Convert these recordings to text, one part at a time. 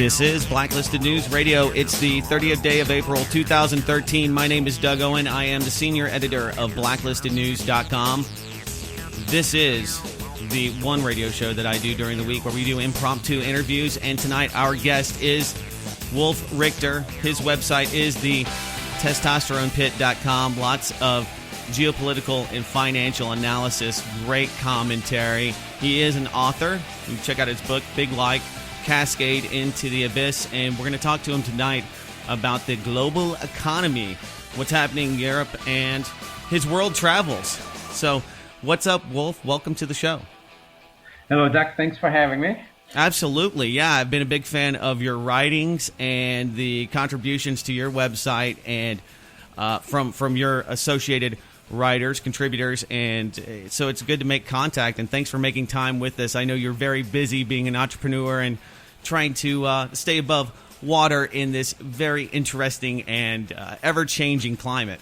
This is Blacklisted News Radio. It's the 30th day of April 2013. My name is Doug Owen. I am the senior editor of blacklistednews.com. This is the one radio show that I do during the week where we do impromptu interviews. And tonight our guest is Wolf Richter. His website is the testosteronepit.com. Lots of geopolitical and financial analysis. Great commentary. He is an author. You can check out his book, Big Like, Cascade into the Abyss, and we're going to talk to him tonight about the global economy, what's happening in Europe, and his world travels. So, what's up, Wolf? Welcome to the show. Hello, Doc. Thanks for having me. Absolutely. Yeah, I've been a big fan of your writings and the contributions to your website and from your associated writers, contributors, and so it's good to make contact, and thanks for making time with us. I know you're very busy being an entrepreneur and trying to stay above water in this very interesting and ever-changing climate.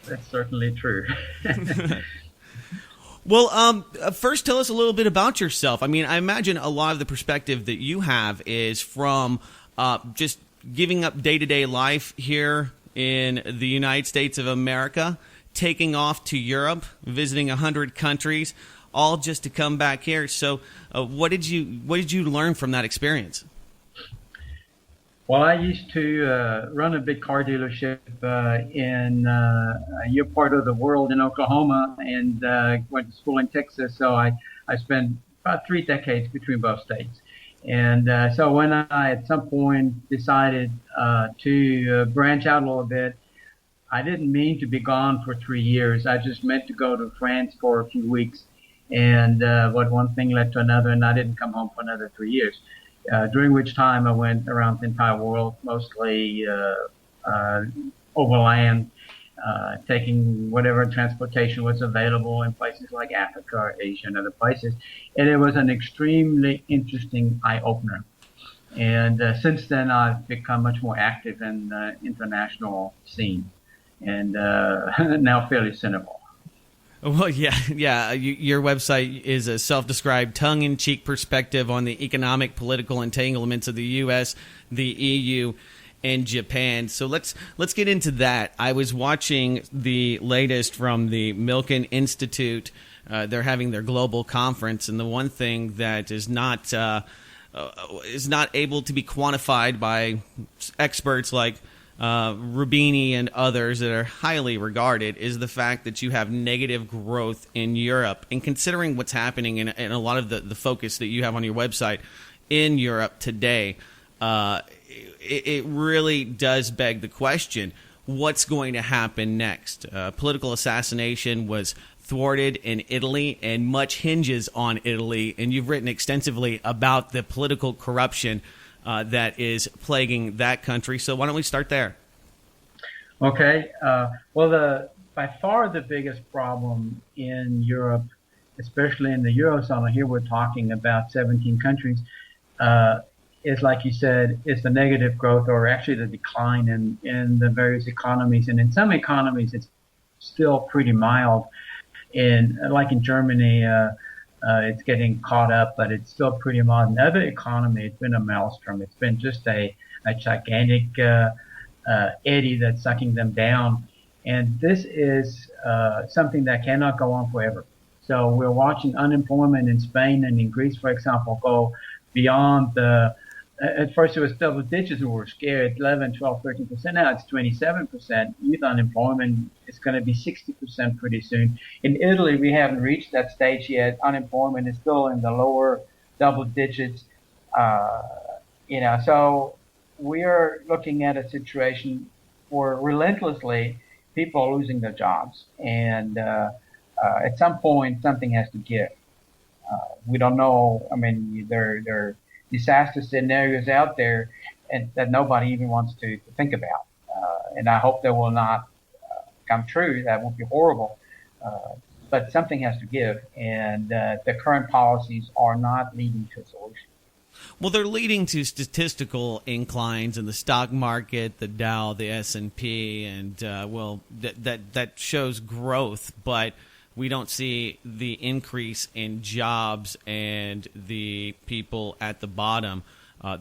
That's certainly true. Well, first tell us a little bit about yourself. I mean, I imagine a lot of the perspective that you have is from just giving up day-to-day life here in the United States of America, taking off to Europe, visiting 100 countries, all just to come back here. So what did you learn from that experience? Well, I used to run a big car dealership in your part of the world in Oklahoma, and went to school in Texas. So I spent about 3 decades between both states. And so when I at some point decided to branch out a little bit, I didn't mean to be gone for 3 years. I just meant to go to France for a few weeks. And but one thing led to another, and I didn't come home for another 3 years, during which time I went around the entire world, mostly overland, taking whatever transportation was available in places like Africa, Asia, and other places. And it was an extremely interesting eye-opener. And since then, I've become much more active in the international scene, and now fairly cynical. Well, yeah. Your website is a self-described tongue-in-cheek perspective on the economic, political entanglements of the U.S., the EU, and Japan. So let's get into that. I was watching the latest from the Milken Institute. They're having their global conference, and the one thing that is not able to be quantified by experts like Rubini and others that are highly regarded is the fact that you have negative growth in Europe. And considering what's happening in a lot of the focus that you have on your website in Europe today, it really does beg the question, what's going to happen next? Political assassination was thwarted in Italy, and much hinges on Italy. And you've written extensively about the political corruption that is plaguing that country. So why don't we start there? Okay. Well, by far the biggest problem in Europe, especially in the Eurozone, here we're talking about 17 countries, is, like you said, is the negative growth, or actually the decline in the various economies. And in some economies, it's still pretty mild. Like in Germany, it's getting caught up, but it's still pretty mild. In other economies, it's been a maelstrom. It's been just a gigantic eddy that's sucking them down. And this is something that cannot go on forever. So we're watching unemployment in Spain and in Greece, for example, go beyond at first it was double digits. We were scared, 11, 12, 13%. Now it's 27%. Youth unemployment is going to be 60% pretty soon. In Italy, we haven't reached that stage yet. Unemployment is still in the lower double digits. So we are looking at a situation where relentlessly people are losing their jobs. And at some point, something has to give. We don't know. I mean, there are disaster scenarios out there and that nobody even wants to think about. And I hope they will not come true. That would be horrible. But something has to give. And the current policies are not leading to a solution. Well, they're leading to statistical inclines in the stock market, the Dow, the S&P, and that shows growth, but we don't see the increase in jobs and the people at the bottom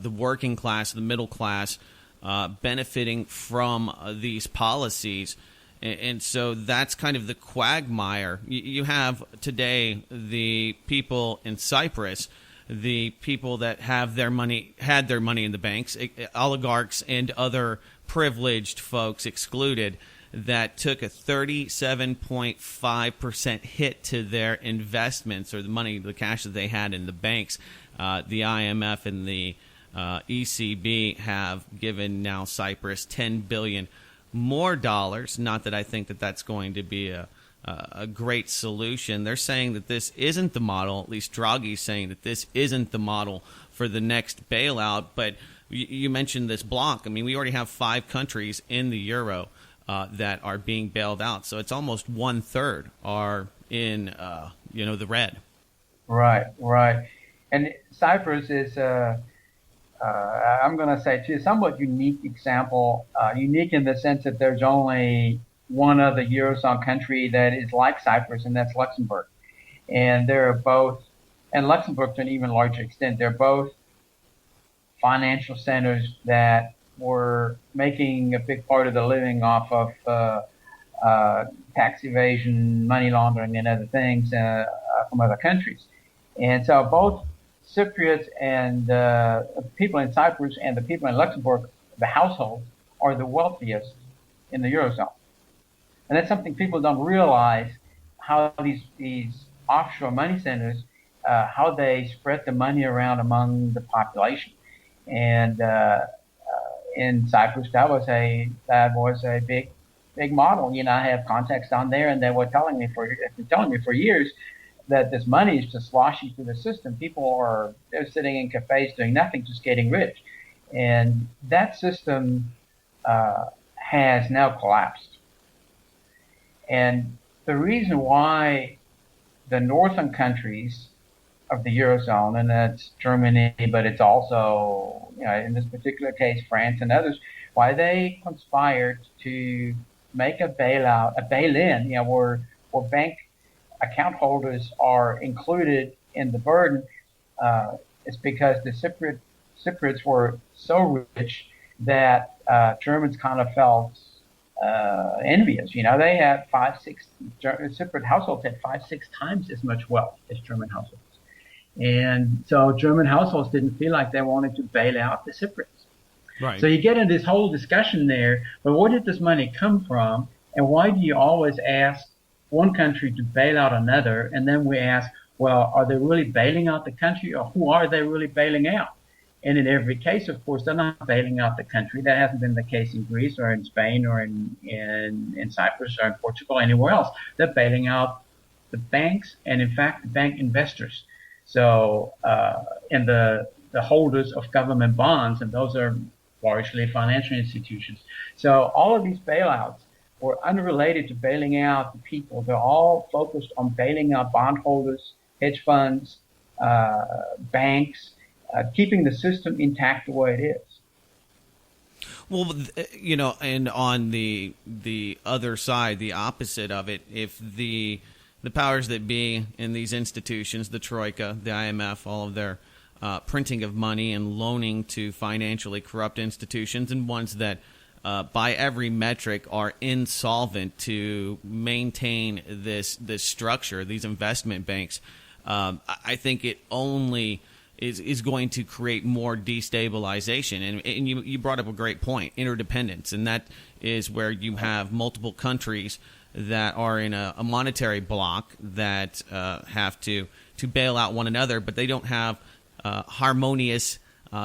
the working class, the middle class, benefiting from these policies. And so that's kind of the quagmire. You have today the people in Cyprus, the people that had their money in the banks, oligarchs and other privileged folks excluded, that took a 37.5% hit to their investments, or the cash that they had in the banks. The IMF and the ECB have given now Cyprus $10 billion more dollars. Not that I think that that's going to be a great solution. They're saying that this isn't the model. At least Draghi's saying that this isn't the model for the next bailout. But you mentioned this block. I mean, we already have 5 countries in the euro that are being bailed out. So it's almost 1/3 are in the red. Right. And Cyprus is I'm going to say, too, somewhat unique example, unique in the sense that there's only one other Eurozone country that is like Cyprus, and that's Luxembourg. And they're both, and Luxembourg to an even larger extent, they're both financial centers that were making a big part of the living off of tax evasion, money laundering, and other things from other countries. And so both Cypriots and people in Cyprus and the people in Luxembourg, the households, are the wealthiest in the Eurozone. And that's something people don't realize, how these offshore money centers, how they spread the money around among the population. And in Cyprus, that was a big model. I have contacts down there, and they were telling me for years that this money is just sloshing through the system. They're sitting in cafes doing nothing, just getting rich. And that system has now collapsed. And the reason why the northern countries of the Eurozone, and that's Germany, but it's also, in this particular case, France and others, why they conspired to make a bail-in, where bank account holders are included in the burden, is because the Cypriots were so rich that Germans kind of felt envious. They had Cypriot households had 5-6 times as much wealth as German households. And so German households didn't feel like they wanted to bail out the Cypriots. Right. So you get into this whole discussion there, but where did this money come from? And why do you always ask one country to bail out another? And then we ask, well, are they really bailing out the country, or who are they really bailing out? And in every case, of course, they're not bailing out the country. That hasn't been the case in Greece or in Spain or in Cyprus or in Portugal or anywhere else. They're bailing out the banks and, in fact, the bank investors. So, and the holders of government bonds, and those are largely financial institutions. So all of these bailouts were unrelated to bailing out the people. They're all focused on bailing out bondholders, hedge funds, banks, keeping the system intact the way it is. Well, and on the other side, the opposite of it, if the powers that be in these institutions, the Troika, the IMF, all of their printing of money and loaning to financially corrupt institutions, and ones that by every metric are insolvent to maintain this structure, these investment banks, I think it only is going to create more destabilization. And you brought up a great point, interdependence, and that is where you have multiple countries that are in a monetary block that have to bail out one another, but they don't have harmonious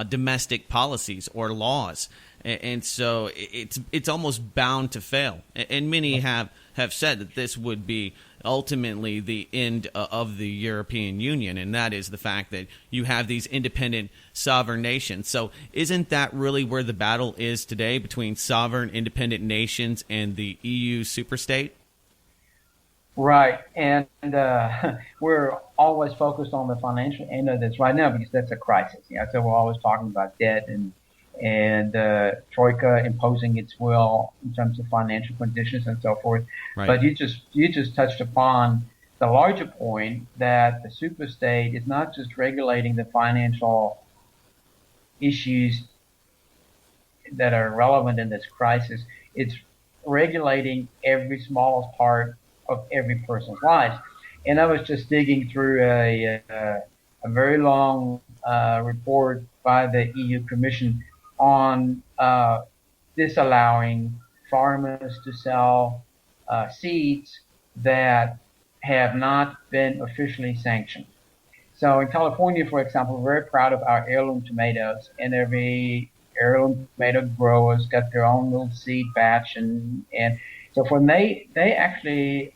domestic policies or laws. And so it's almost bound to fail. And many have said that this would be ultimately the end of the European Union, and that is the fact that you have these independent sovereign nations. So isn't that really where the battle is today, between sovereign independent nations and the EU superstate? Right. And we're always focused on the financial end of this right now because that's a crisis. So we're always talking about debt and Troika imposing its will in terms of financial conditions and so forth. Right. But you just touched upon the larger point that the superstate is not just regulating the financial issues that are relevant in this crisis. It's regulating every smallest part of every person's life. And I was just digging through a very long report by the EU Commission on disallowing farmers to sell seeds that have not been officially sanctioned. So in California, for example, we're very proud of our heirloom tomatoes, and every heirloom tomato growers got their own little seed batch, and so when they actually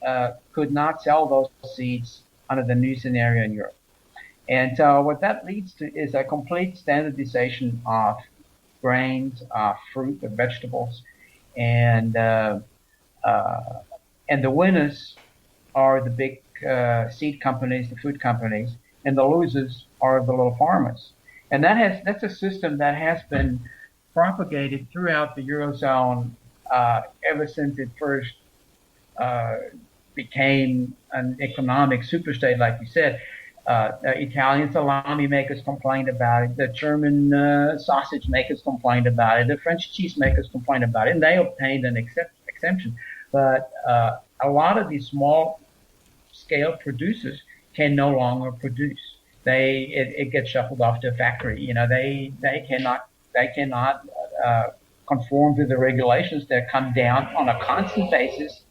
could not sell those seeds under the new scenario in Europe. And so what that leads to is a complete standardization of grains, fruit, and vegetables, and and the winners are the big seed companies, the food companies, and the losers are the little farmers. And that's a system that has been propagated throughout the Eurozone ever since it first became an economic superstate, like you said. The Italian salami makers complained about it. The German sausage makers complained about it. The French cheese makers complained about it, and they obtained an exemption. But a lot of these small-scale producers can no longer produce. It gets shuffled off to a factory. You know, they cannot conform to the regulations that come down on a constant basis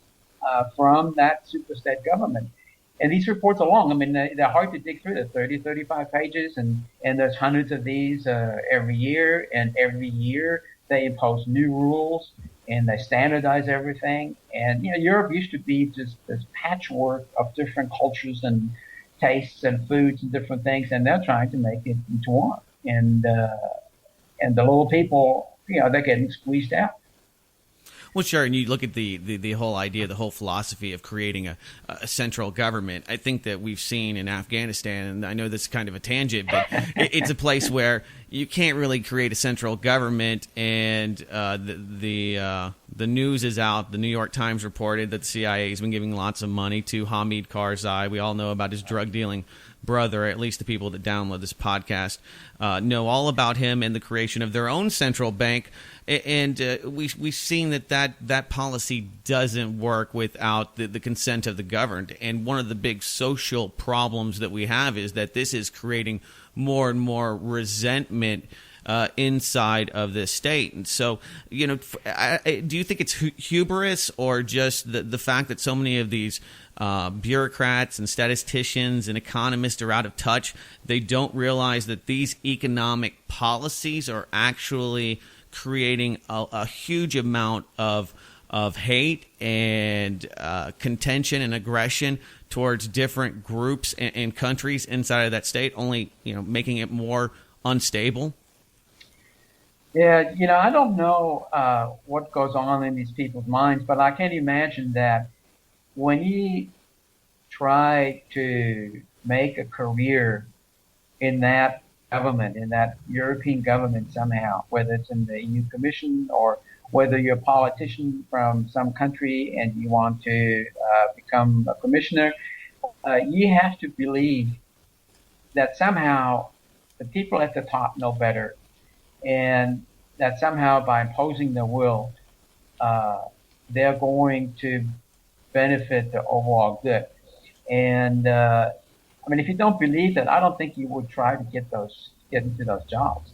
from that superstate government. And these reports are long. I mean, they're hard to dig through. They're 30, 35 pages, and there's hundreds of these every year. And every year they impose new rules and they standardize everything. And Europe used to be just this patchwork of different cultures and tastes and foods and different things, and they're trying to make it into one. And the little people, they're getting squeezed out. Well, sure, and you look at the whole idea, the whole philosophy of creating a central government. I think that we've seen in Afghanistan, and I know this is kind of a tangent, but it's a place where you can't really create a central government, and the news is out. The New York Times reported that the CIA has been giving lots of money to Hamid Karzai. We all know about his drug dealing brother. At least the people that download this podcast know all about him and the creation of their own central bank. And we've seen that policy doesn't work without the consent of the governed. And one of the big social problems that we have is that this is creating more and more resentment inside of this state. And so, do you think it's hubris or just the fact that so many of these bureaucrats and statisticians and economists are out of touch? They don't realize that these economic policies are actually creating a huge amount of hate and contention and aggression towards different groups and countries inside of that state, only making it more unstable. Yeah, I don't know what goes on in these people's minds, but I can imagine that when you try to make a career in that government, in that European government somehow, whether it's in the EU Commission or whether you're a politician from some country and you want to become a commissioner, you have to believe that somehow the people at the top know better, and that somehow by imposing their will, they're going to benefit the overall good. And if you don't believe that, I don't think you would try to get into those jobs.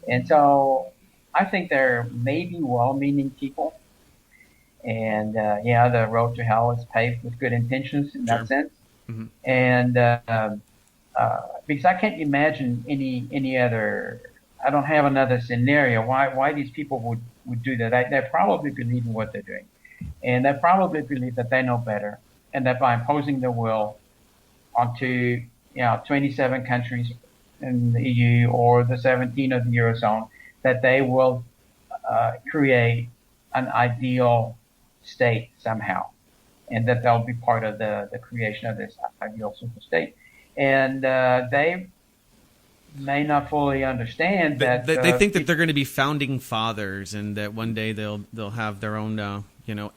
And so I think they're maybe well-meaning people. And the road to hell is paved with good intentions in that sense. Mm-hmm. And because I can't imagine any other. I don't have another scenario why these people would do that. They probably believe in what they're doing, and they probably believe that they know better, and that by imposing their will onto 27 countries in the EU or the 17 of the Eurozone, that they will create an ideal state somehow, and that they'll be part of the creation of this ideal super state. And they may not fully understand that they think that they're going to be founding fathers, and that one day they'll have their own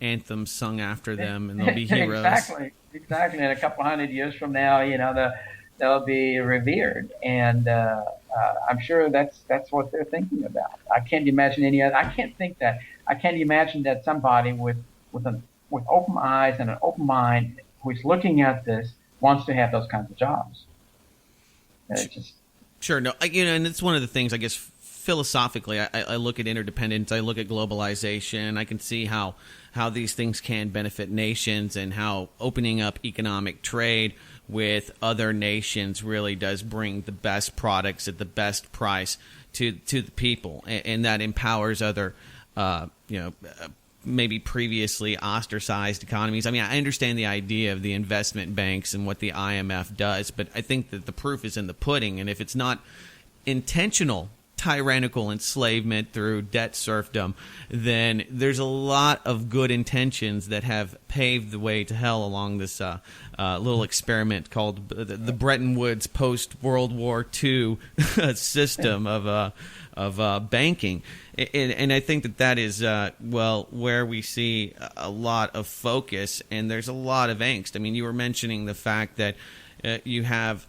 anthems sung after them, and they'll be heroes. Exactly. And a couple hundred years from now, they'll be revered, and I'm sure that's what they're thinking about. I can't imagine any other. I can't imagine that somebody with open eyes and an open mind who is looking at this wants to have those kinds of jobs. It's just Sure. No, and it's one of the things, I guess, philosophically, I look at interdependence, I look at globalization, I can see how these things can benefit nations, and how opening up economic trade with other nations really does bring the best products at the best price to the people, and that empowers other, maybe previously ostracized economies. I mean, I understand the idea of the investment banks and what the IMF does, but I think that the proof is in the pudding. And if it's not intentional tyrannical enslavement through debt serfdom, then there's a lot of good intentions that have paved the way to hell along this little experiment called the Bretton Woods post-World War II system of banking. And I think that is, where we see a lot of focus, and there's a lot of angst. I mean, you were mentioning the fact that you have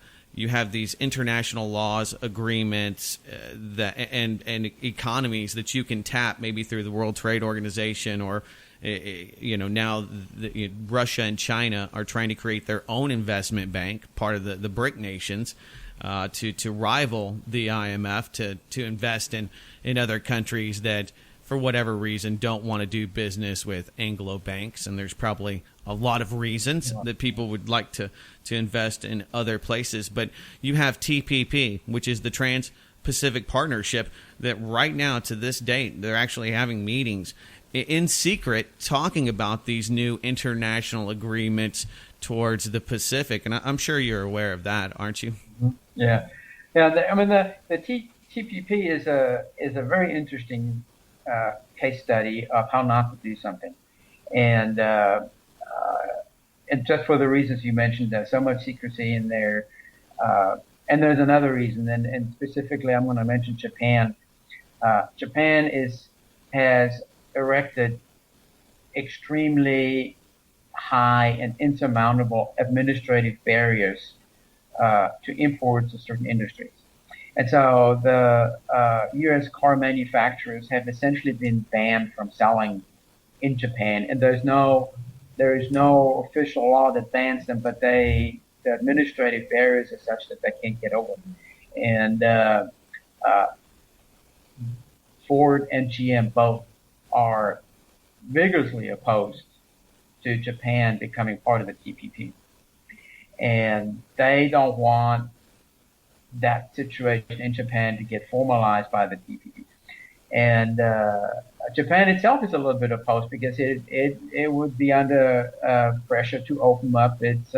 these international laws, agreements, and economies that you can tap maybe through the World Trade Organization, or now Russia and China are trying to create their own investment bank, part of the BRIC nations, to rival the IMF, to invest in other countries that, for whatever reason, don't want to do business with Anglo banks. And there's probably a lot of reasons that people would like to invest in other places. But you have TPP, which is the Trans-Pacific Partnership, that right now, to this date, they're actually having meetings in secret talking about these new international agreements towards the Pacific. And I'm sure you're aware of that, aren't you? Yeah. The TPP is a very interesting case study of how not to do something, and just for the reasons you mentioned, there's so much secrecy in there, and there's another reason, and specifically, I'm going to mention Japan. Japan has erected extremely high and insurmountable administrative barriers to imports of certain industries. And so the U.S. car manufacturers have essentially been banned from selling in Japan, and there is no official law that bans them, but the administrative barriers are such that they can't get over them. And Ford and GM both are vigorously opposed to Japan becoming part of the TPP, and they don't want that situation in Japan to get formalized by the TPP. And Japan itself is a little bit opposed because it would be under pressure to open up its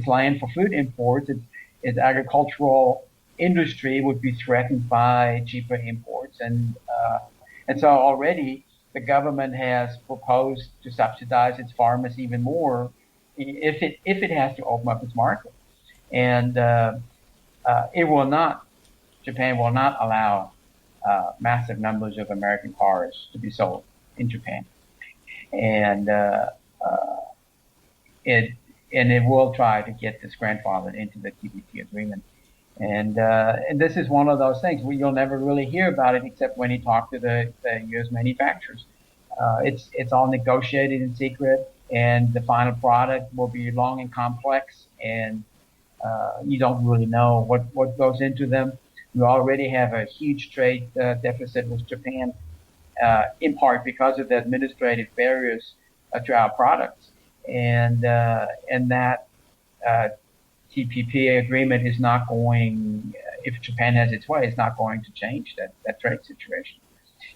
land for food imports. Its agricultural industry would be threatened by cheaper imports, and so already the government has proposed to subsidize its farmers even more if it has to open up its market. And Japan will not allow massive numbers of American cars to be sold in Japan. And it will try to get this grandfathered into the TPP agreement. And this is one of those things where you'll never really hear about it except when you talk to the U.S. manufacturers. It's all negotiated in secret, and the final product will be long and complex, and you don't really know what goes into them. We already have a huge trade deficit with Japan, in part because of the administrative barriers to our products, and that TPP agreement is not going, if Japan has its way, it's not going to change that trade situation.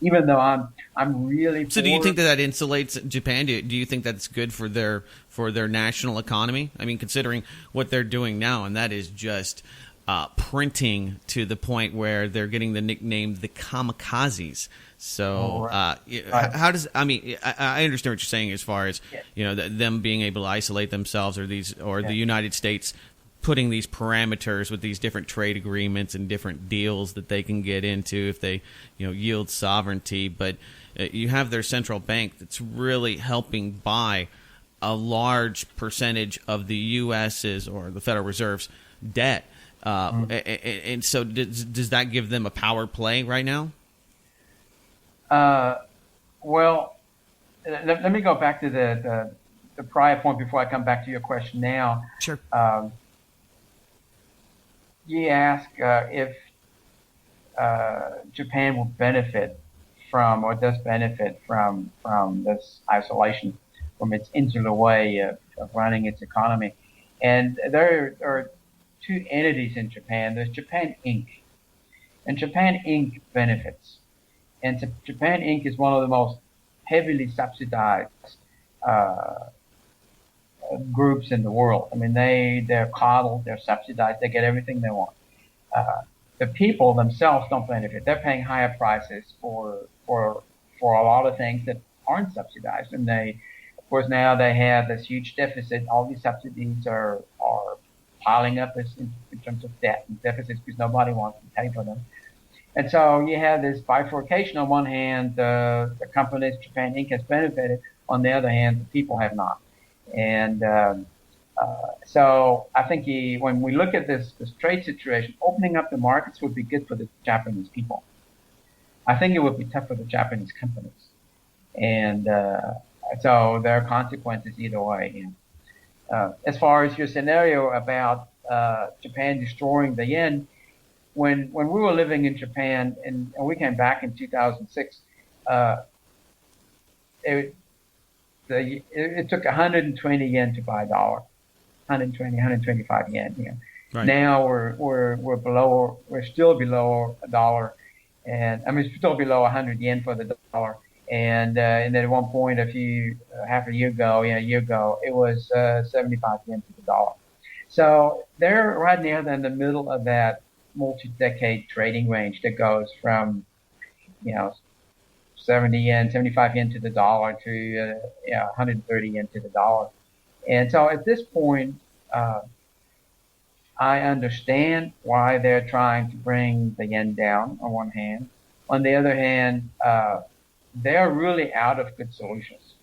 Even though I'm really So do you think that insulates Japan? Do you think that's good for their national economy? I mean, considering what they're doing now, and that is just printing to the point where they're getting the nickname the kamikazes. So how does, I mean, I understand what you're saying as far as them being able to isolate themselves, or the United States putting these parameters with these different trade agreements and different deals that they can get into if they, yield sovereignty. But you have their central bank that's really helping buy a large percentage of the U.S.'s or the Federal Reserve's debt. And so does that give them a power play right now? Well, let me go back to the prior point before I come back to your question now. Sure. You ask if Japan will benefit from or does benefit from this isolation, from its insular way of running its economy. And there are two entities in Japan. There's Japan Inc. And Japan Inc. benefits. And Japan Inc. is one of the most heavily subsidized groups in the world. I mean, they're coddled, they're subsidized, they get everything they want. The people themselves don't benefit. They're paying higher prices for a lot of things that aren't subsidized. And of course, now they have this huge deficit. All these subsidies are piling up in terms of debt and deficits because nobody wants to pay for them. And so you have this bifurcation. On one hand, the companies, Japan Inc. has benefited. On the other hand, the people have not. And so I think when we look at this trade situation, opening up the markets would be good for the Japanese people. I think it would be tough for the Japanese companies. And so there are consequences either way. As far as your scenario about Japan destroying the yen, when we were living in Japan and we came back in 2006, it took 120 yen to buy a dollar, 120, 125 yen. Yeah. Right. Now we're still below a dollar, and I mean still below 100 yen for the dollar. And then at one point half a year ago, it was 75 yen to the dollar. So they're right now in the middle of that multi-decade trading range that goes from 75 yen to the dollar to 130 yen to the dollar. And so at this point, I understand why they're trying to bring the yen down on one hand. On the other hand, they're really out of good solutions.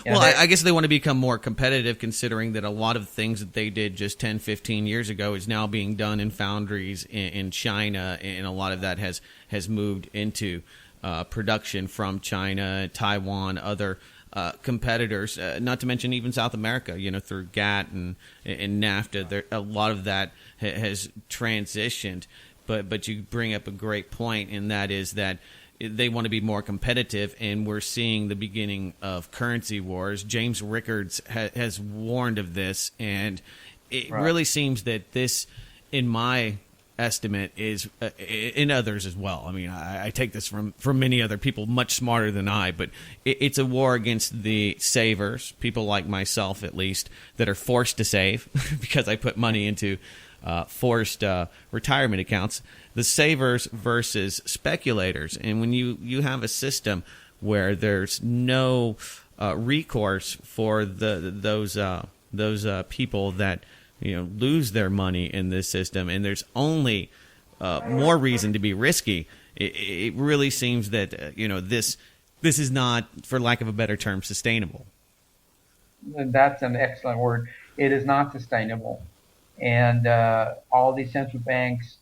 Well, I guess they want to become more competitive, considering that a lot of things that they did just 10, 15 years ago is now being done in foundries in China, and a lot of that has moved into production from China, Taiwan, other competitors, not to mention even South America, through GATT and NAFTA. A lot of that has transitioned. But you bring up a great point, and that is that they want to be more competitive, and we're seeing the beginning of currency wars. James Rickards has warned of this, and it really seems that this, in my estimate, is in others as well. I mean, I take this from many other people much smarter than I, but it's a war against the savers, people like myself at least, that are forced to save because I put money into forced retirement accounts, the savers versus speculators. And when you have a system where there's no recourse for those people that lose their money in this system, and there's only more reason to be risky, it really seems that this is not, for lack of a better term, sustainable. That's an excellent word. It is not sustainable. And all these central banks,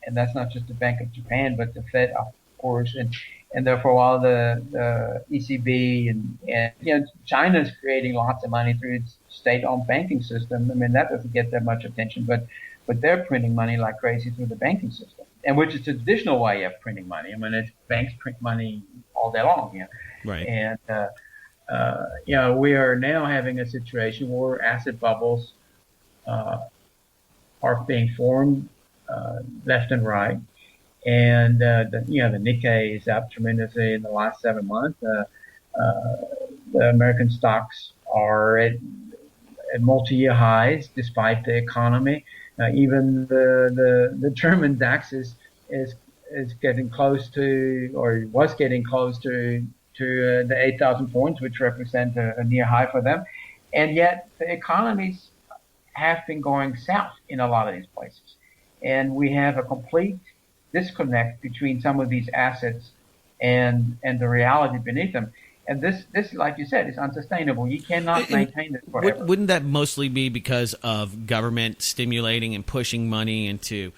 and that's not just the Bank of Japan, but the Fed, of course, and therefore all the ECB and China's creating lots of money through its state-owned banking system. I mean, that doesn't get that much attention, but they're printing money like crazy through the banking system, and which is a traditional way of printing money. I mean, banks print money all day long. Right. And we are now having a situation where asset bubbles are being formed left and right, and the Nikkei is up tremendously in the last 7 months. The American stocks are at multi-year highs despite the economy. Even the German DAX is getting close to, or was getting close to the 8,000 points, which represent a near high for them, and yet the economy's have been going south in a lot of these places. And we have a complete disconnect between some of these assets and the reality beneath them. And this, like you said, is unsustainable. You cannot And maintain this forever. wouldn't that mostly be because of government stimulating and pushing money into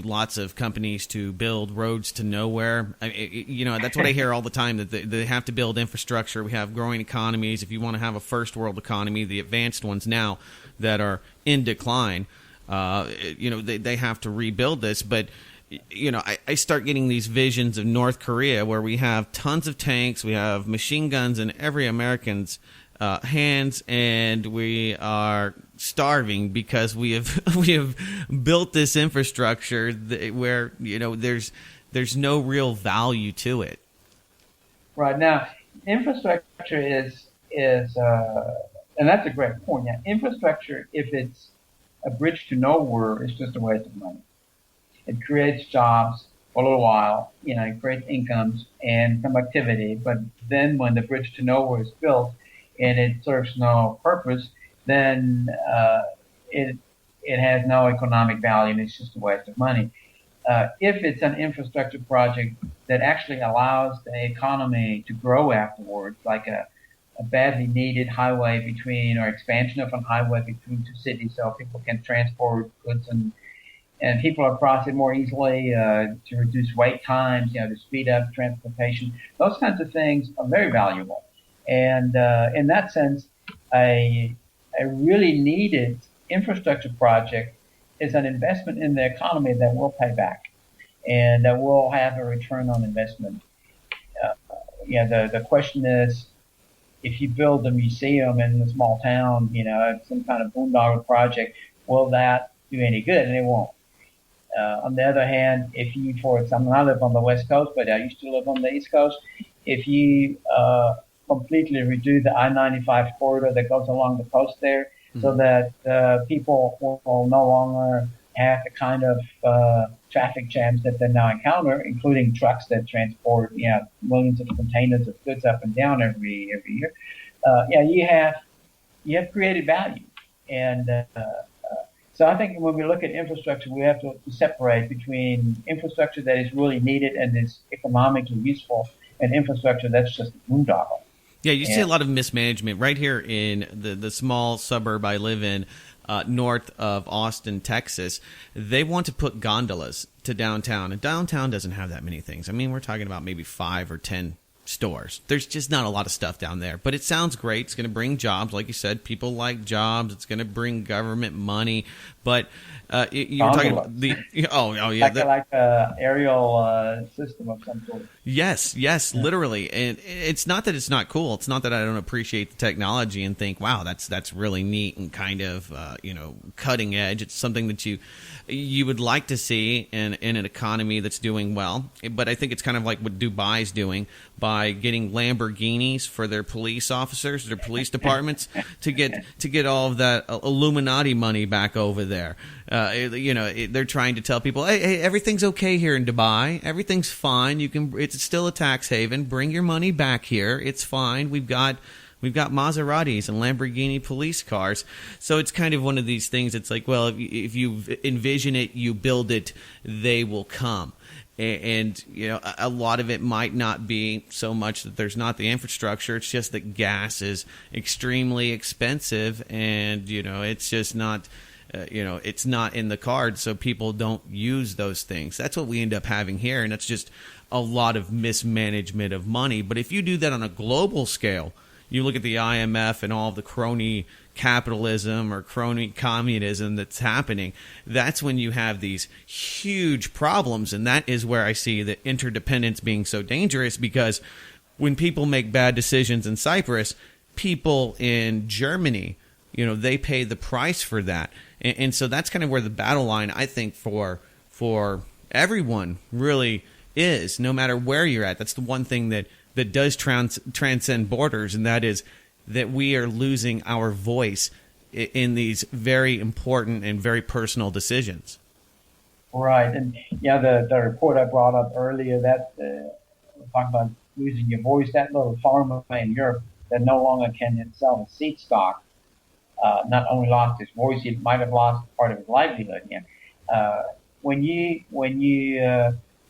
lots of companies to build roads to nowhere? That's what I hear all the time, that they have to build infrastructure. We have growing economies. If you want to have a first world economy, the advanced ones now that are in decline, they have to rebuild this. But I start getting these visions of North Korea where we have tons of tanks, we have machine guns in every American's hands, and we are starving because we have built this infrastructure where there's no real value to it. Right now, infrastructure is and that's a great point. Yeah, infrastructure, if it's a bridge to nowhere, is just a waste of money. It creates jobs for a little while, it creates incomes and some activity. But then when the bridge to nowhere is built and it serves no purpose, then it has no economic value and it's just a waste of money. If it's an infrastructure project that actually allows the economy to grow afterwards, like a badly needed highway between, or expansion of a highway between two cities so people can transport goods and people are crossing more easily, to reduce wait times, to speed up transportation. Those kinds of things are very valuable. And in that sense, a really needed infrastructure project is an investment in the economy that will pay back and that will have a return on investment. The question is, if you build a museum in a small town, some kind of boondoggle project, will that do any good? And it won't. On the other hand, if you, for example, I live on the West Coast, but I used to live on the East Coast. If you completely redo the I-95 corridor that goes along the coast there, so that people will no longer have the kind of traffic jams that they now encounter, including trucks that transport millions of containers of goods up and down every year. You have created value, and so I think when we look at infrastructure, we have to separate between infrastructure that is really needed and is economically useful, and infrastructure that's just a boondoggle. Yeah, you see a lot of mismanagement right here in the small suburb I live in, north of Austin, Texas. They want to put gondolas to downtown, and downtown doesn't have that many things. I mean, we're talking about maybe 5 or 10 stores. There's just not a lot of stuff down there, but it sounds great. It's going to bring jobs, like you said. People like jobs. It's going to bring government money. But you're talking about the like a aerial system of some sort. Yes, literally. And it's not that it's not cool. It's not that I don't appreciate the technology and think, wow, that's really neat and kind of cutting edge. It's something that you would like to see in an economy that's doing well. But I think it's kind of like what Dubai's doing by getting Lamborghinis for their police officers, their police departments, to get all of that Illuminati money back over there. They're trying to tell people, hey, everything's okay here in Dubai. Everything's fine. It's still a tax haven. Bring your money back here. It's fine. We've got Maseratis and Lamborghini police cars. So it's kind of one of these things. It's like, well, if you envision it, you build it, they will come. And a lot of it might not be so much that there's not the infrastructure. It's just that gas is extremely expensive, and it's just not. It's not in the cards, so people don't use those things. That's what we end up having here, and that's just a lot of mismanagement of money. But if you do that on a global scale, you look at the IMF and all of the crony capitalism or crony communism that's happening, that's when you have these huge problems, and that is where I see the interdependence being so dangerous, because when people make bad decisions in Cyprus, people in Germany, they pay the price for that. And so that's kind of where the battle line, I think, for everyone really is, no matter where you're at. That's the one thing that does transcend borders, and that is that we are losing our voice in these very important and very personal decisions. Right. And the report I brought up earlier, that talking about losing your voice, that little farmer in Europe that no longer can sell a seed stock, not only lost his voice, he might have lost part of his livelihood. Uh, when you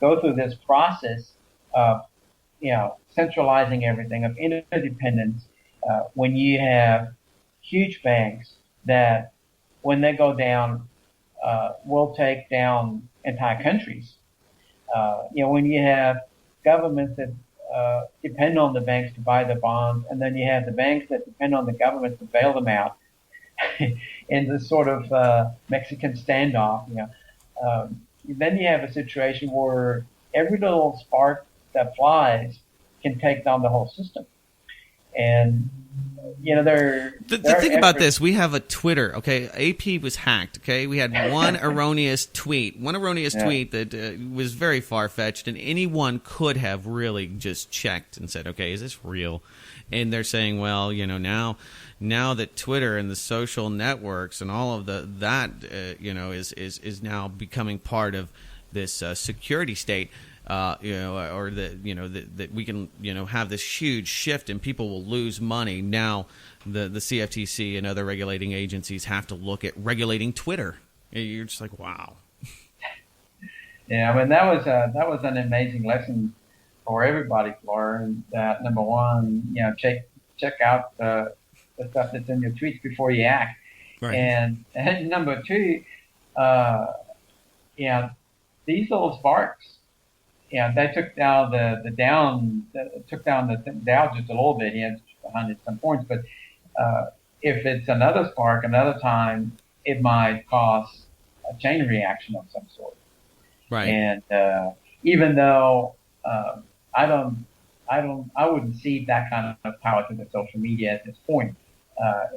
go through this process of centralizing everything, of interdependence, when you have huge banks that, when they go down, will take down entire countries. When you have governments that depend on the banks to buy the bonds, and then you have the banks that depend on the government to bail them out, in this sort of Mexican standoff, then you have a situation where every little spark that flies can take down the whole system. And the thing about this, we have a Twitter. Okay, AP was hacked. Okay, we had one erroneous tweet, that was very far fetched, and anyone could have really just checked and said, okay, is this real? And they're saying, well, now that Twitter and the social networks and all of that is now becoming part of this security state. Or that we can have this huge shift and people will lose money. Now the CFTC and other regulating agencies have to look at regulating Twitter. You're just like, wow. Yeah, I mean that was an amazing lesson for everybody to learn. That number one, check out the stuff that's in your tweets before you act, right. And number two, these little sparks. They took down the Dow just a little bit. He had 100 some points, but if it's another spark, another time, it might cause a chain reaction of some sort. Right. And even though I wouldn't cede that kind of power to the social media at this point.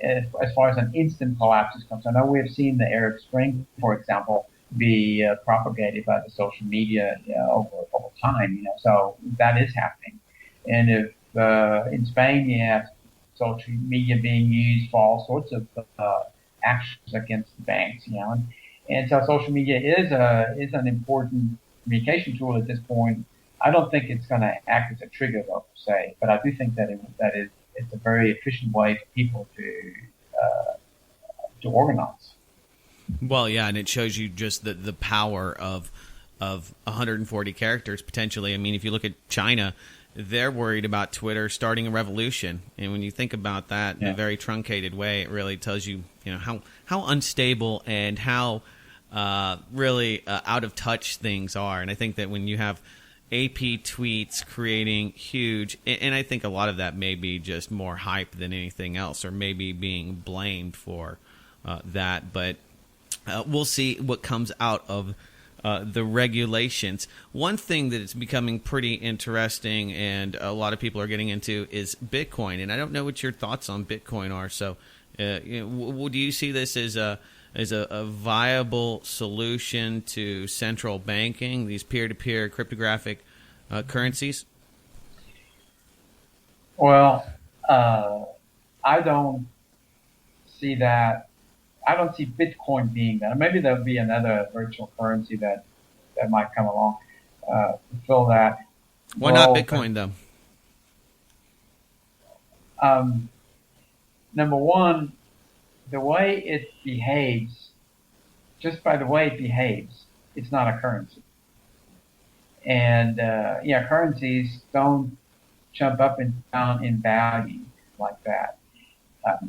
As far as an instant collapse is concerned, I know we have seen the Arab Spring, for example, be propagated by the social media over time. So that is happening. And if in Spain you have social media being used for all sorts of actions against the banks, and so social media is an important communication tool at this point. I don't think it's going to act as a trigger, though, per se, but I do think that it's a very efficient way for people to organize. Well, yeah, and it shows you just the power of 140 characters potentially. I mean, if you look at China, they're worried about Twitter starting a revolution, and when you think about that in a very truncated way, it really tells you, how unstable and how really out of touch things are. And I think that when you have AP tweets creating huge, and I think a lot of that may be just more hype than anything else, or maybe being blamed for that, but we'll see what comes out of the regulations. One thing that is becoming pretty interesting and a lot of people are getting into is Bitcoin. And I don't know what your thoughts on Bitcoin are. So do you see this as a viable solution to central banking, these peer-to-peer cryptographic currencies? Well, I don't see that. I don't see Bitcoin being that. Maybe there'll be another virtual currency that might come along to fill that. Why not Bitcoin, though? Number one, the way it behaves, just by the way it behaves, it's not a currency. And currencies don't jump up and down in value like that.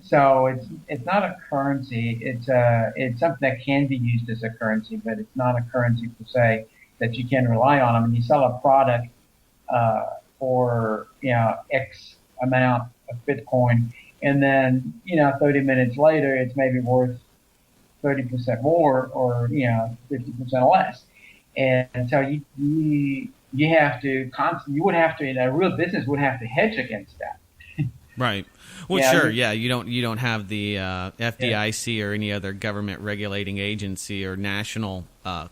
So it's not a currency. It's something that can be used as a currency, but it's not a currency per se that you can rely on. I mean, you sell a product for X amount of Bitcoin, and then 30 minutes later, it's maybe worth 30% more, or 50% less. And so you have to you would have to, in a real business, would have to hedge against that. Right. Well, sure. Yeah, you don't have the FDIC or any other government regulating agency or national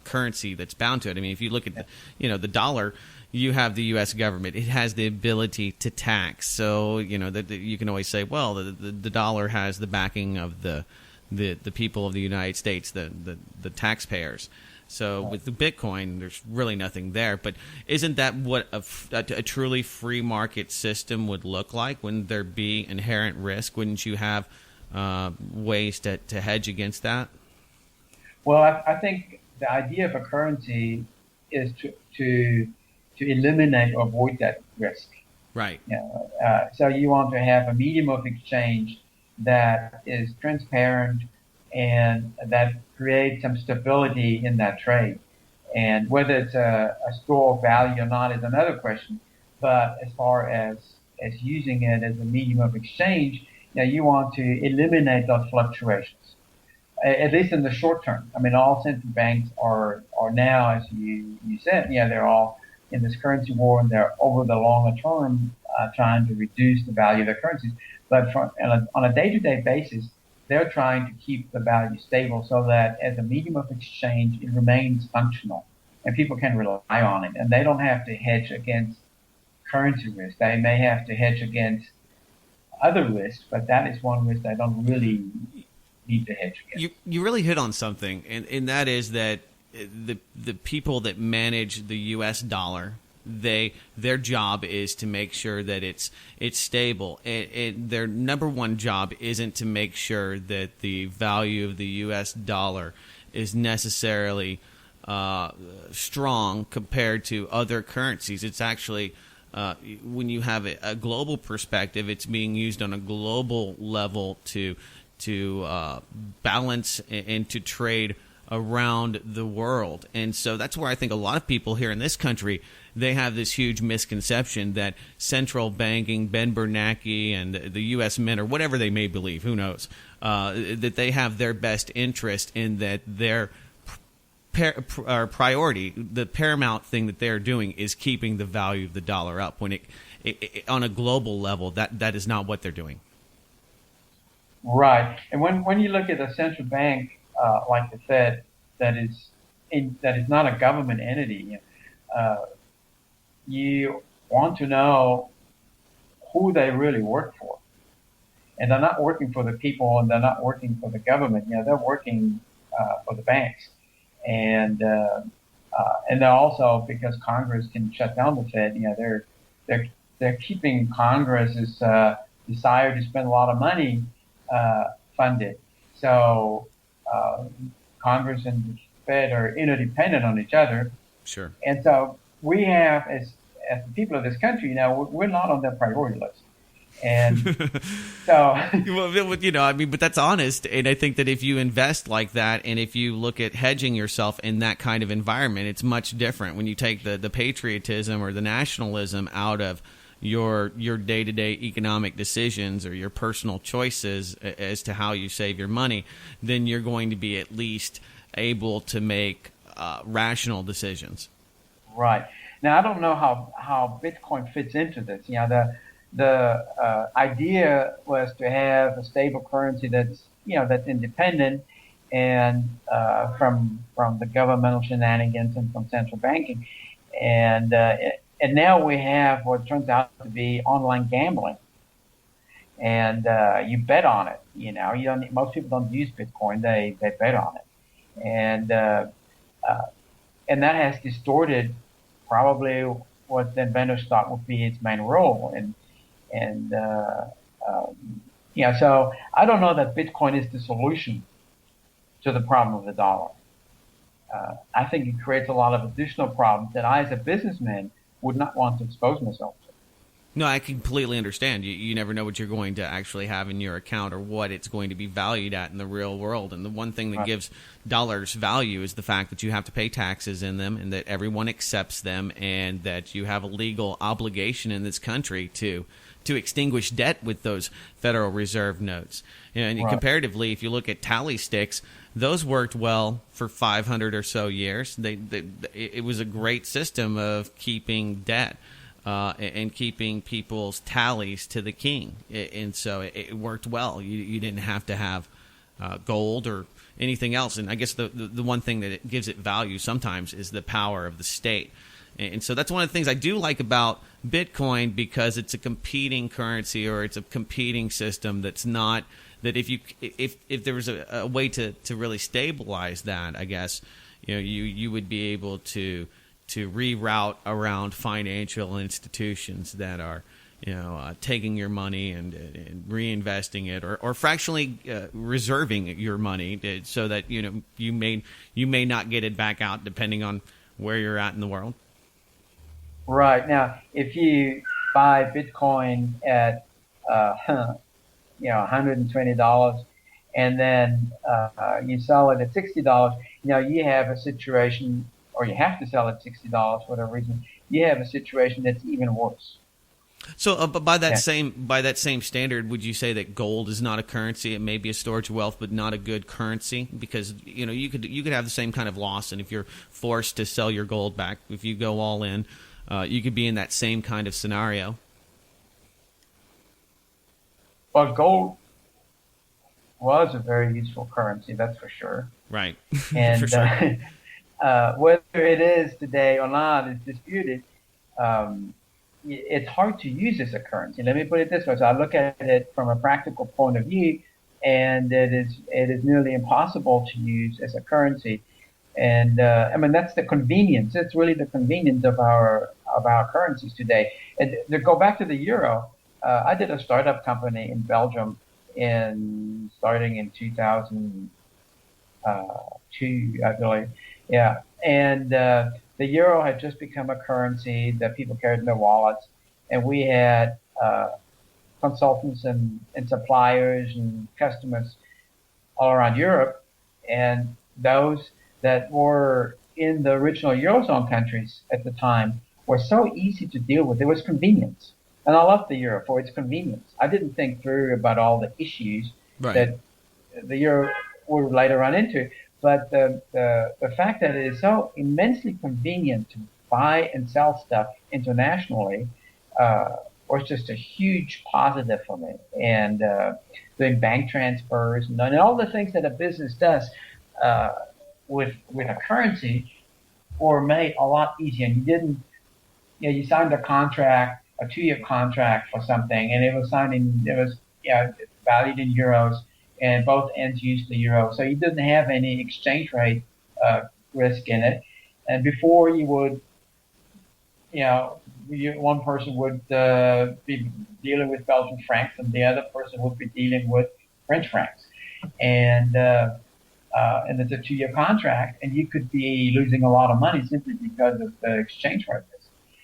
currency that's bound to it. I mean, if you look at the dollar, you have the U.S. government. It has the ability to tax. So that you can always say, well, the dollar has the backing of the people of the United States, the taxpayers. So with the Bitcoin, there's really nothing there. But isn't that what a truly free market system would look like? Wouldn't there be inherent risk? Wouldn't you have ways to hedge against that? Well, I think the idea of a currency is to eliminate or avoid that risk. Right. So you want to have a medium of exchange that is transparent and that creates some stability in that trade. And whether it's a store of value or not is another question. But as far as using it as a medium of exchange, you want to eliminate those fluctuations, at least in the short term. I mean, all central banks are now, as you said, they're all in this currency war, and they're over the longer term trying to reduce the value of their currencies. But on a day-to-day basis, they're trying to keep the value stable so that as a medium of exchange, it remains functional and people can rely on it. And they don't have to hedge against currency risk. They may have to hedge against other risks, but that is one risk they don't really need to hedge against. You really hit on something, and that is that the people that manage the U.S. dollar, their job is to make sure that it's stable. And their number one job isn't to make sure that the value of the U.S. dollar is necessarily strong compared to other currencies. It's actually when you have a global perspective, it's being used on a global level to balance and to trade around the world. And so that's where I think a lot of people here in this country, they have this huge misconception that central banking, Ben Bernanke and the U.S. Mint, or whatever they may believe, who knows, that they have their best interest in that their priority, the paramount thing that they're doing is keeping the value of the dollar up. When it on a global level, that is not what they're doing. Right. And when you look at a central bank like the Fed, that is not a government entity, you want to know who they really work for. And they're not working for the people, and they're not working for the government. They're working for the banks. And they're also, because Congress can shut down the Fed, they're keeping Congress's desire to spend a lot of money funded. So Congress and the Fed are interdependent on each other. Sure. And so we have, as the people of this country, we're not on their priority list. And so, but that's honest. And I think that if you invest like that, and if you look at hedging yourself in that kind of environment, it's much different when you take the patriotism or the nationalism out of your day-to-day economic decisions or your personal choices as to how you save your money. Then you're going to be at least able to make rational decisions. Right. Now, I don't know how Bitcoin fits into this. The idea was to have a stable currency that's independent and from the governmental shenanigans and from central banking, and now we have what turns out to be online gambling, and you bet on it. You don't. Most people don't use Bitcoin; they bet on it, and that has distorted probably what the inventors thought would be its main role. So I don't know that Bitcoin is the solution to the problem of the dollar. I think it creates a lot of additional problems that I, as a businessman, would not want to expose myself to. No, I completely understand. You never know what you're going to actually have in your account or what it's going to be valued at in the real world. And the one thing that gives dollars value is the fact that you have to pay taxes in them and that everyone accepts them and that you have a legal obligation in this country to extinguish debt with those Federal Reserve notes. And comparatively, if you look at tally sticks, those worked well for 500 or so years. It was a great system of keeping debt. And keeping people's tallies to the king. And so it worked well. You didn't have to have gold or anything else. And I guess the one thing that it gives it value sometimes is the power of the state. And so that's one of the things I do like about Bitcoin, because it's a competing currency or it's a competing system that's not that if there was a way to really stabilize that, I guess, you would be able to reroute around financial institutions that are, taking your money and reinvesting it, or fractionally reserving your money so that you may not get it back out depending on where you're at in the world. Right. Now, if you buy Bitcoin at $120, and then you sell it at $60, you have a situation, or you have to sell it at $60 for whatever reason. You have a situation that's even worse. So, but by that same standard, would you say that gold is not a currency? It may be a storage of wealth, but not a good currency, because you could have the same kind of loss, and if you're forced to sell your gold back, if you go all in, you could be in that same kind of scenario. Well, gold was a very useful currency, that's for sure. Right. And for sure. Whether it is today or not is disputed. It's hard to use as a currency. Let me put it this way. So I look at it from a practical point of view, and it is nearly impossible to use as a currency. And that's the convenience. It's really the convenience of our currencies today. And to go back to the euro, I did a startup company in Belgium starting in 2002, I believe. Yeah. And the euro had just become a currency that people carried in their wallets. And we had consultants and suppliers and customers all around Europe. And those that were in the original Eurozone countries at the time were so easy to deal with. There was convenience. And I love the euro for its convenience. I didn't think through about all the issues that the euro would later run into. But the fact that it is so immensely convenient to buy and sell stuff internationally was just a huge positive for me. And doing bank transfers and all the things that a business does with a currency were made a lot easier. And you didn't, you signed a contract, a 2-year contract for something, and it was valued in euros, and both ends used the euro. So you didn't have any exchange rate risk in it. And before you would, one person would be dealing with Belgian francs, and the other person would be dealing with French francs. And it's a 2-year contract, and you could be losing a lot of money simply because of the exchange rate risk.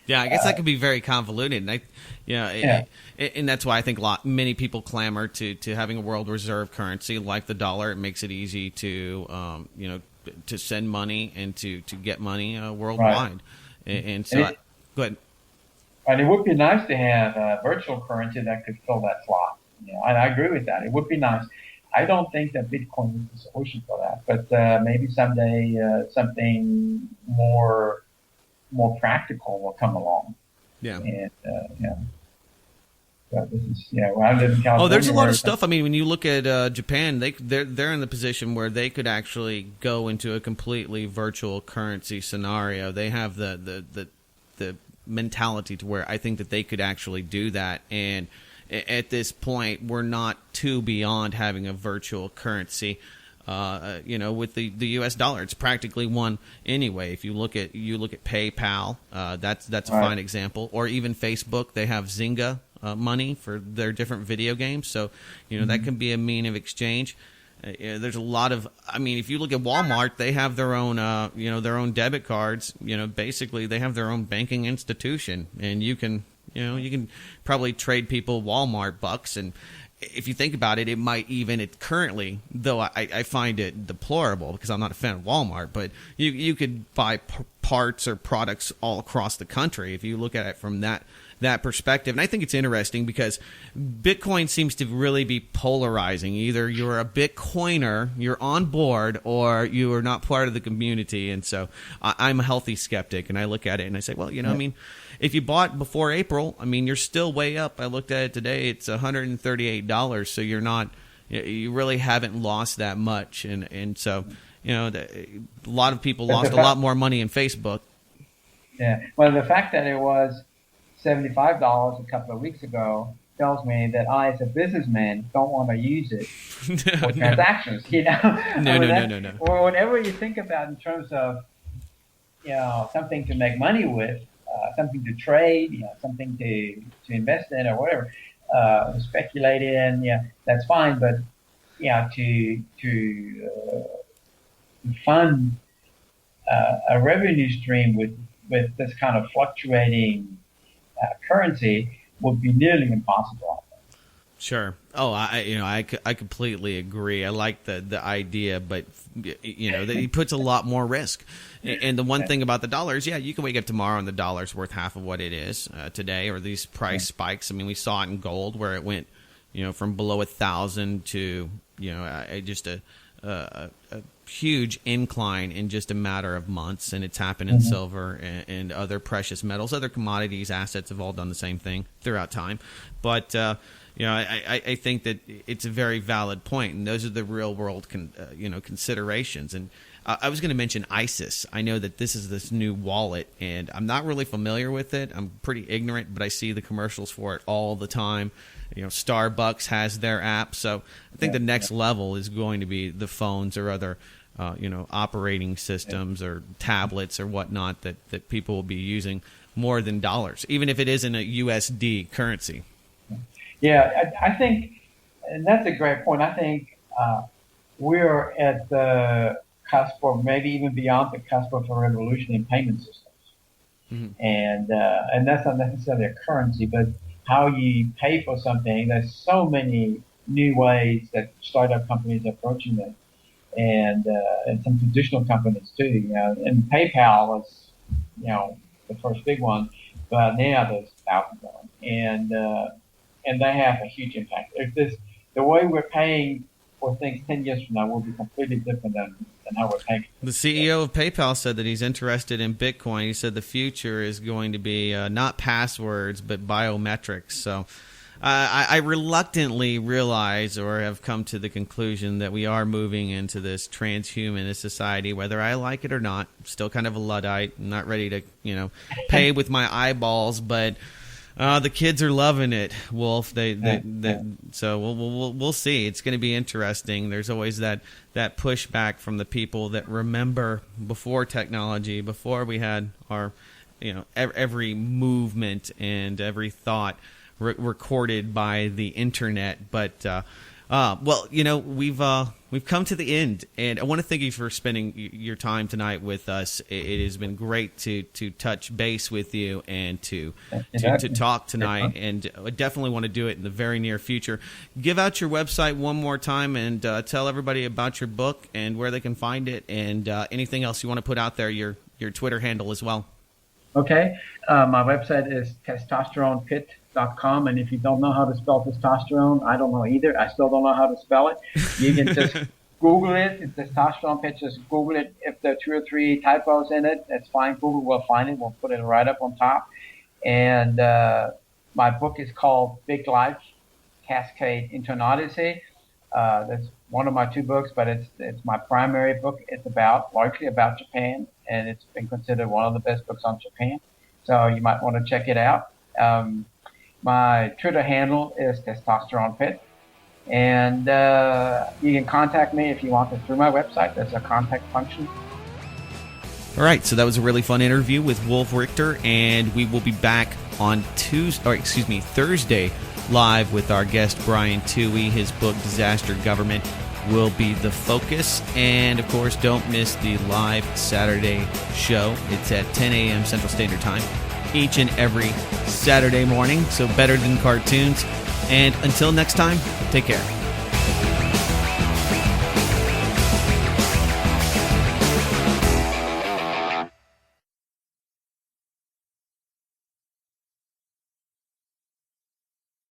Yeah, I guess that could be very convoluted, and and that's why I think many people clamor to having a world reserve currency like the dollar. It makes it easy to to send money and to get money worldwide. Right. And so, go ahead. And it would be nice to have a virtual currency that could fill that slot. I agree with that. It would be nice. I don't think that Bitcoin is the solution for that, but maybe someday something more practical will come along. Yeah. And but this is I live in California. Oh, there's a lot of stuff. I mean, when you look at Japan, they're in the position where they could actually go into a completely virtual currency scenario. They have the mentality to where I think that they could actually do that. And at this point, we're not too beyond having a virtual currency. With the U.S. dollar, it's practically one anyway. If you look at PayPal, that's a fine example, or even Facebook. They have Zynga money for their different video games, so that can be a mean of exchange. There's a lot of. I mean, if you look at Walmart, they have their own their own debit cards. Basically they have their own banking institution, and you can probably trade people Walmart bucks. And if you think about it, it might even currently, though I find it deplorable because I'm not a fan of Walmart, but you could buy parts or products all across the country if you look at it from that perspective. And I think it's interesting because Bitcoin seems to really be polarizing. Either you're a Bitcoiner, you're on board, or you are not part of the community. And so I'm a healthy skeptic, and I look at it and I say, well, I mean, if you bought before April, I mean, you're still way up. I looked at it today; it's $138. So you really haven't lost that much. And so, a lot of people lost a lot more money in Facebook. Yeah. Well, the fact that it was $75 a couple of weeks ago tells me that I, as a businessman, don't want to use it for transactions. No. Or whatever you think about in terms of something to make money with. something to trade, something to invest in or whatever, speculate in, that's fine. But to fund a revenue stream with this kind of fluctuating currency would be nearly impossible. Sure. Oh, I completely agree. I like the idea, but that he puts a lot more risk. And the one thing about the dollar is, you can wake up tomorrow and the dollar's worth half of what it is today, or these price spikes. I mean, we saw it in gold where it went, from below 1,000 to just a huge incline in just a matter of months, and it's happened in silver and other precious metals. Other commodities, assets have all done the same thing throughout time. But I think that it's a very valid point, and those are the real world considerations. And I was going to mention ISIS. I know that this is this new wallet, and I'm not really familiar with it. I'm pretty ignorant, but I see the commercials for it all the time. Starbucks has their app, so I think the next level is going to be the phones or other operating systems or tablets or whatnot that people will be using more than dollars, even if it isn't a USD currency. Yeah, I think, and that's a great point. I think we're at the cusp, or maybe even beyond the cusp, of a revolution in payment systems. And that's not necessarily a currency, but how you pay for something. There's so many new ways that startup companies are approaching it, and some traditional companies too. And PayPal was, the first big one, but now there's thousands of them, and they have a huge impact. The way we're paying for things 10 years from now will be completely different than how we're paying. The CEO of PayPal said that he's interested in Bitcoin. He said the future is going to be not passwords, but biometrics. So I reluctantly realize, or have come to the conclusion, that we are moving into this transhumanist society, whether I like it or not. I'm still kind of a Luddite. I'm not ready to, pay with my eyeballs, but the kids are loving it, Wolf. So we'll see. It's going to be interesting. There's always that pushback from the people that remember before technology, before we had our, every movement and every thought recorded by the internet. But we've come to the end, and I want to thank you for spending your time tonight with us. It has been great to touch base with you and to talk tonight, and I definitely want to do it in the very near future. Give out your website one more time and tell everybody about your book and where they can find it, and anything else you want to put out there, your Twitter handle as well. Okay. My website is testosteronepit.com, and if you don't know how to spell testosterone, I don't know either. I still don't know how to spell it. You can just Google it. It's testosterone pit. Just Google it. If there are 2 or 3 typos in it, that's fine. Google will find it. We'll put it right up on top. And my book is called Big Life, Cascade into an Odyssey. That's one of my 2 books, but it's my primary book. It's largely about Japan, and it's been considered one of the best books on Japan. So you might want to check it out. My Twitter handle is Testosterone Pit, and you can contact me if you want to through my website. There's a contact function. All right, so that was a really fun interview with Wolf Richter, and we will be back on Thursday live with our guest Brian Toohey. His book Disaster Government will be the focus, and of course don't miss the live Saturday show. It's at 10 a.m. Central Standard Time each and every Saturday morning, so better than cartoons. And until next time, take care.